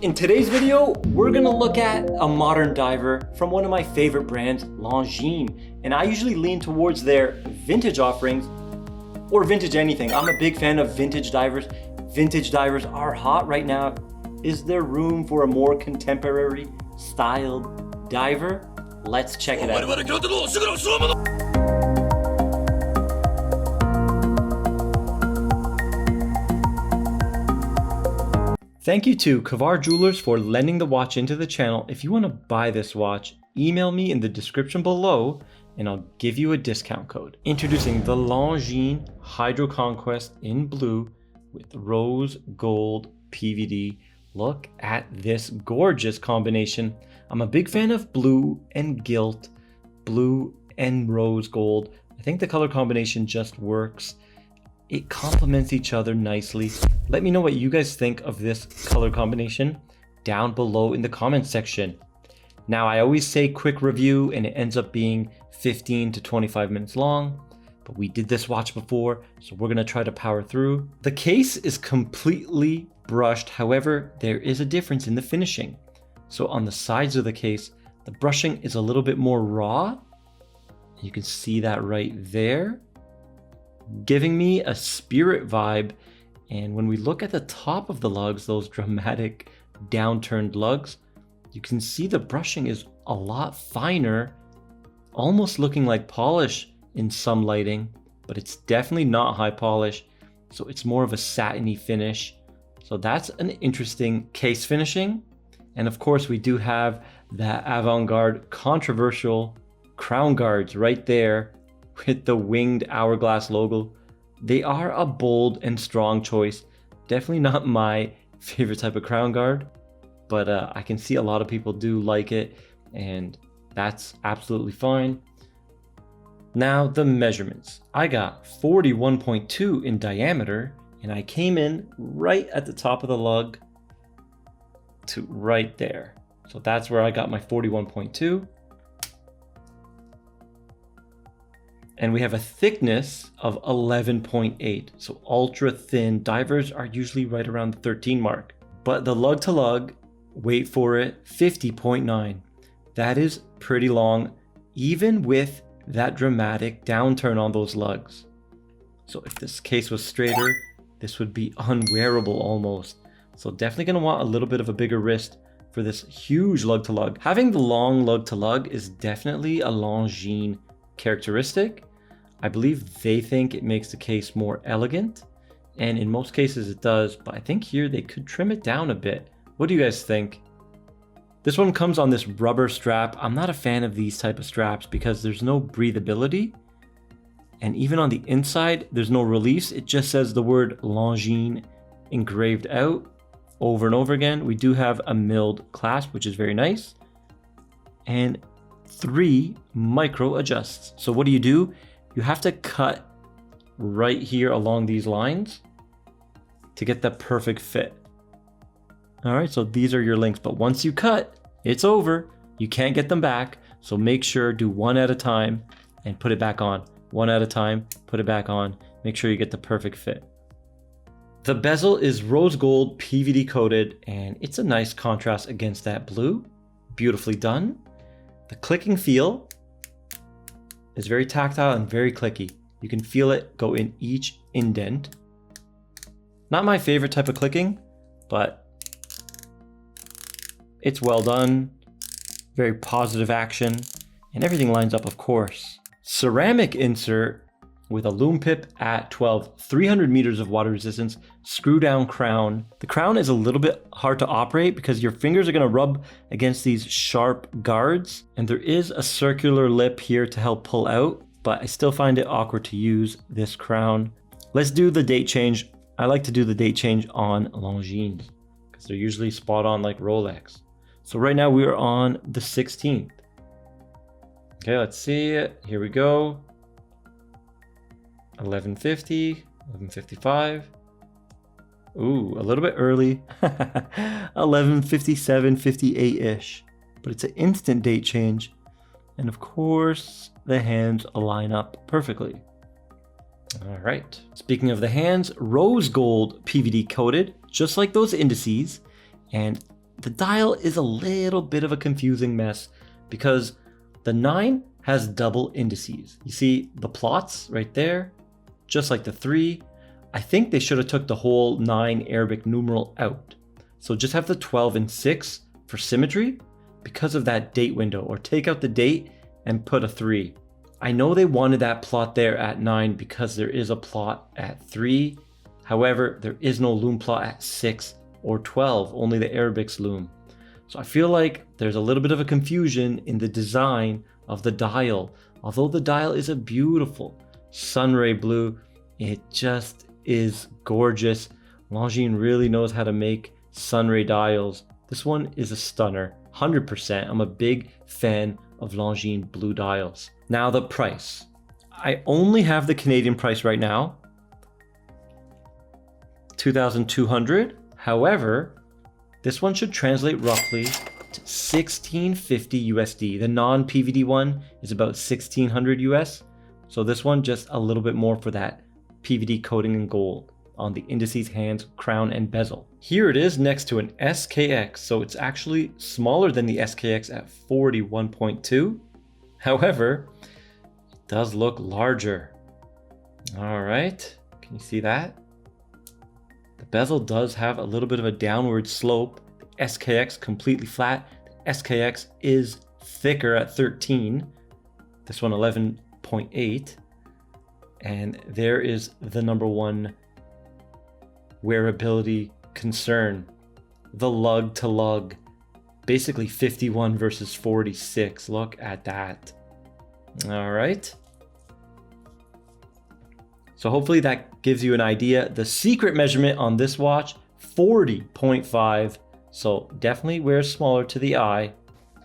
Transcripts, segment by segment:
In today's video, we're gonna look at a modern diver from one of my favorite brands, Longines. And I usually lean towards their vintage offerings or vintage anything. I'm a big fan of vintage divers. Vintage divers are hot right now. Is there room for a more contemporary styled diver? Let's check it out. Thank you to Kavar Jewelers for lending the watch into the channel. If you want to buy this watch, email me in the description below and I'll give you a discount code. Introducing the Longines Hydroconquest in blue with rose gold PVD. Look at this gorgeous combination. I'm a big fan of blue and gilt, blue and rose gold. I think the color combination just works. It complements each other nicely. Let me know what you guys think of this color combination down below in the comments section. Now, I always say quick review and it ends up being 15 to 25 minutes long, but we did this watch before, so we're gonna try to power through. The case is completely brushed. However, there is a difference in the finishing. So on the sides of the case, the brushing is a little bit more raw. You can see that right there, giving me a spirit vibe. And when we look at the top of the lugs, those dramatic downturned lugs, you can see the brushing is a lot finer, almost looking like polish in some lighting, but it's definitely not high polish. So it's more of a satiny finish. So that's an interesting case finishing. And of course, we do have that avant-garde controversial crown guards right there with the winged hourglass logo. They are a bold and strong choice. Definitely not my favorite type of crown guard, but I can see a lot of people do like it, and that's absolutely fine. Now the measurements. I got 41.2 in diameter, and I came in right at the top of the lug to right there. So that's where I got my 41.2. And we have a thickness of 11.8. So ultra thin. Divers are usually right around the 13 mark. But the lug to lug, wait for it, 50.9. That is pretty long, even with that dramatic downturn on those lugs. So if this case was straighter, this would be unwearable almost. So definitely gonna want a little bit of a bigger wrist for this huge lug to lug. Having the long lug to lug is definitely a Longines characteristic. I believe they think it makes the case more elegant, and in most cases it does, but I think here they could trim it down a bit. What do you guys think? This one comes on this rubber strap. I'm not a fan of these type of straps because there's no breathability, and even on the inside there's no release. It just says the word Longines engraved out over and over again. We do have a milled clasp, which is very nice, and 3 micro adjusts. So what do? You have to cut right here along these lines to get the perfect fit. All right, so these are your links, but once you cut, it's over. You can't get them back. So make sure do one at a time and put it back on. One at a time, put it back on. Make sure you get the perfect fit. The bezel is rose gold PVD coated, and it's a nice contrast against that blue. Beautifully done. The clicking feel is very tactile and very clicky. You can feel it go in each indent. Not my favorite type of clicking, but it's well done. Very positive action, and everything lines up, of course. Ceramic insert with a Lume pip at 12, 300 meters of water resistance, screw down crown. The crown is a little bit hard to operate because your fingers are gonna rub against these sharp guards, and there is a circular lip here to help pull out, but I still find it awkward to use this crown. Let's do the date change. I like to do the date change on Longines because they're usually spot on like Rolex. So right now we are on the 16th. Okay, let's see it. Here we go. 11:50, 11:55. Ooh, a little bit early. 11:57, 58-ish. But it's an instant date change. And of course, the hands align up perfectly. All right. Speaking of the hands, rose gold PVD coated, just like those indices. And the dial is a little bit of a confusing mess because the 9 has double indices. You see the plots right there, just like the 3. I think they should have took the whole 9 Arabic numeral out. So just have the 12 and 6 for symmetry because of that date window, or take out the date and put a 3. I know they wanted that plot there at 9 because there is a plot at 3. However, there is no Lume plot at 6 or 12, only the Arabic's Lume. So I feel like there's a little bit of a confusion in the design of the dial. Although the dial is a beautiful sunray blue, it just is gorgeous. Longines really knows how to make sunray dials. This one is a stunner, 100%. I'm a big fan of Longines blue dials. Now the price. I only have the Canadian price right now, $2,200. However, this one should translate roughly to $1,650 USD. The non-PVD one is about $1,600 US. So this one just a little bit more for that PVD coating in gold on the indices, hands, crown, and bezel. Here it is next to an SKX. So it's actually smaller than the SKX at 41.2. However, it does look larger. All right, can you see that? The bezel does have a little bit of a downward slope. The SKX completely flat. The SKX is thicker at 13. This one 11.8. And there is the number one wearability concern. The lug to lug. Basically 51 versus 46. Look at that. All right. So hopefully that gives you an idea. The secret measurement on this watch, 40.5. So definitely wears smaller to the eye.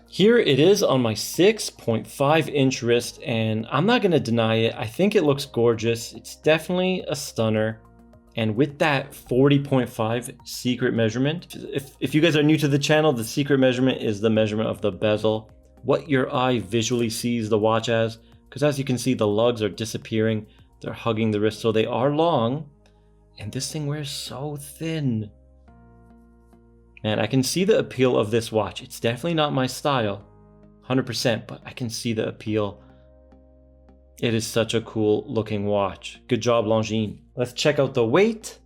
Here it is on my 6.5 inch wrist, and I'm not gonna deny it. I think it looks gorgeous. It's definitely a stunner. And with that 40.5 secret measurement, if you guys are new to the channel, the secret measurement is the measurement of the bezel, what your eye visually sees the watch as, because as you can see, the lugs are disappearing. They're hugging the wrist, so they are long, and this thing wears so thin. Man, I can see the appeal of this watch. It's definitely not my style, 100%, but I can see the appeal. It is such a cool looking watch. Good job, Longines. Let's check out the weight.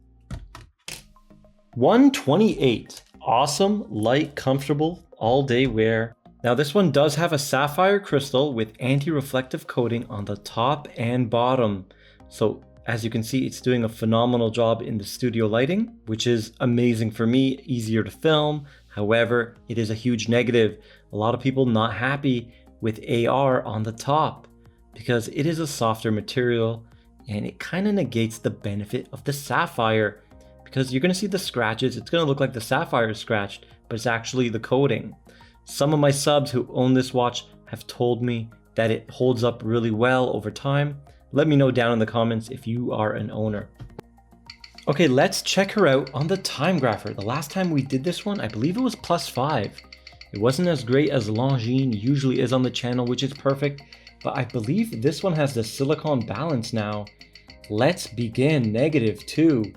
128. Awesome, light, comfortable, all day wear. Now this one does have a sapphire crystal with anti-reflective coating on the top and bottom. So as you can see, it's doing a phenomenal job in the studio lighting, which is amazing for me, easier to film. However, it is a huge negative. A lot of people not happy with AR on the top because it is a softer material and it kind of negates the benefit of the sapphire because you're going to see the scratches. It's going to look like the sapphire is scratched, but it's actually the coating. Some of my subs who own this watch have told me that it holds up really well over time. Let me know down in the comments if you are an owner. Okay, let's check her out on the Timegrapher. The last time we did this one, I believe it was +5. It wasn't as great as Longines usually is on the channel, which is perfect, but I believe this one has the silicone balance now. Let's begin. -2,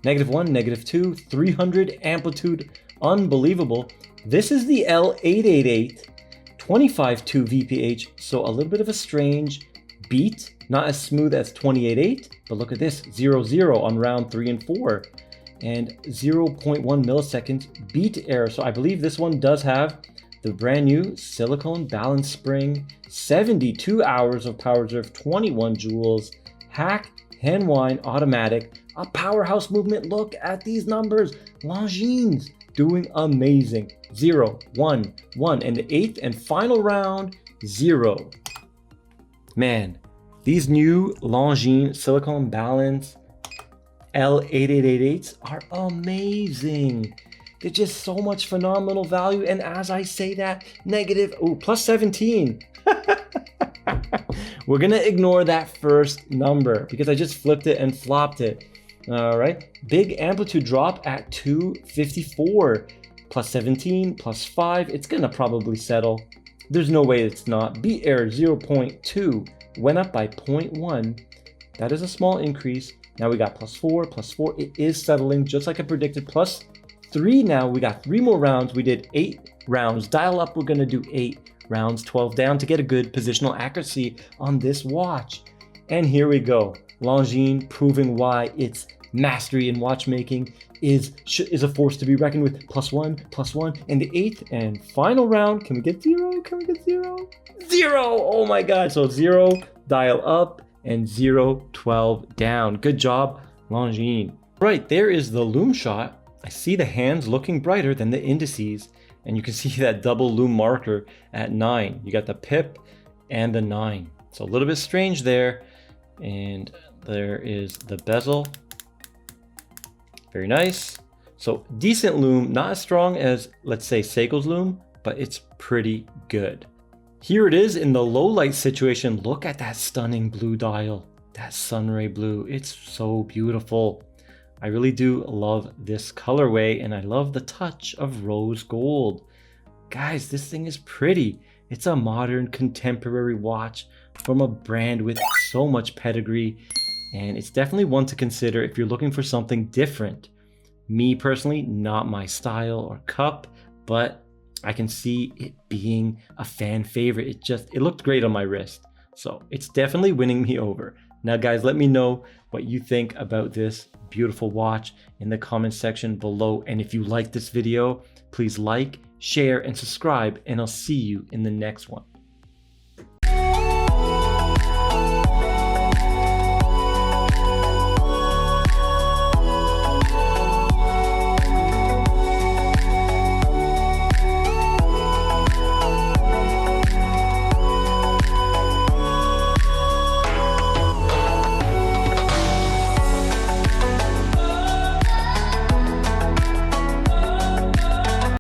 -1, -2, 300 amplitude, unbelievable. This is the L888, 25.2 VPH, so a little bit of a strange beat, not as smooth as 28.8, but look at this, 0-0 on round 3 and 4, and 0.1 milliseconds beat error. So I believe this one does have the brand new silicone balance spring, 72 hours of power reserve, 21 joules, hack, hand wind, automatic, a powerhouse movement. Look at these numbers. Longines doing amazing. 0, 1, 1, and the 8th and final round, 0. Man, these new Longines silicone balance L8888s are amazing. They're just so much phenomenal value. And as I say that, +17. We're gonna ignore that first number because I just flipped it and flopped it. All right, big amplitude drop at 254, +17, +5. It's gonna probably settle. There's no way it's not. Beat error 0.2, went up by 0.1. That is a small increase. Now we got +4, +4. It is settling just like I predicted. 3 now. We got 3 more rounds. We did 8 rounds. Dial up, we're gonna do 8 rounds, 12 down to get a good positional accuracy on this watch. And here we go. Longines proving why its mastery in watchmaking is a force to be reckoned with. +1, in the 8th and final round. Can we get 0? Can we get 0? 0! Oh my god. So 0, dial up, and 0, 12 down. Good job, Longines. Right, there is the Lume shot. I see the hands looking brighter than the indices, and you can see that double Lume marker at 9. You got the pip and the 9. So a little bit strange there. And there is the bezel. Very nice. So decent Lume, not as strong as, let's say, Seiko's Lume, but it's pretty good. Here it is in the low light situation. Look at that stunning blue dial, that sunray blue. It's so beautiful. I really do love this colorway, and I love the touch of rose gold. Guys, this thing is pretty. It's a modern contemporary watch from a brand with so much pedigree, and it's definitely one to consider if you're looking for something different. Me personally, not my style or cup, but I can see it being a fan favorite. It looked great on my wrist. So it's definitely winning me over. Now guys, let me know what you think about this beautiful watch in the comment section below. And if you like this video, please like, share, and subscribe, and I'll see you in the next one.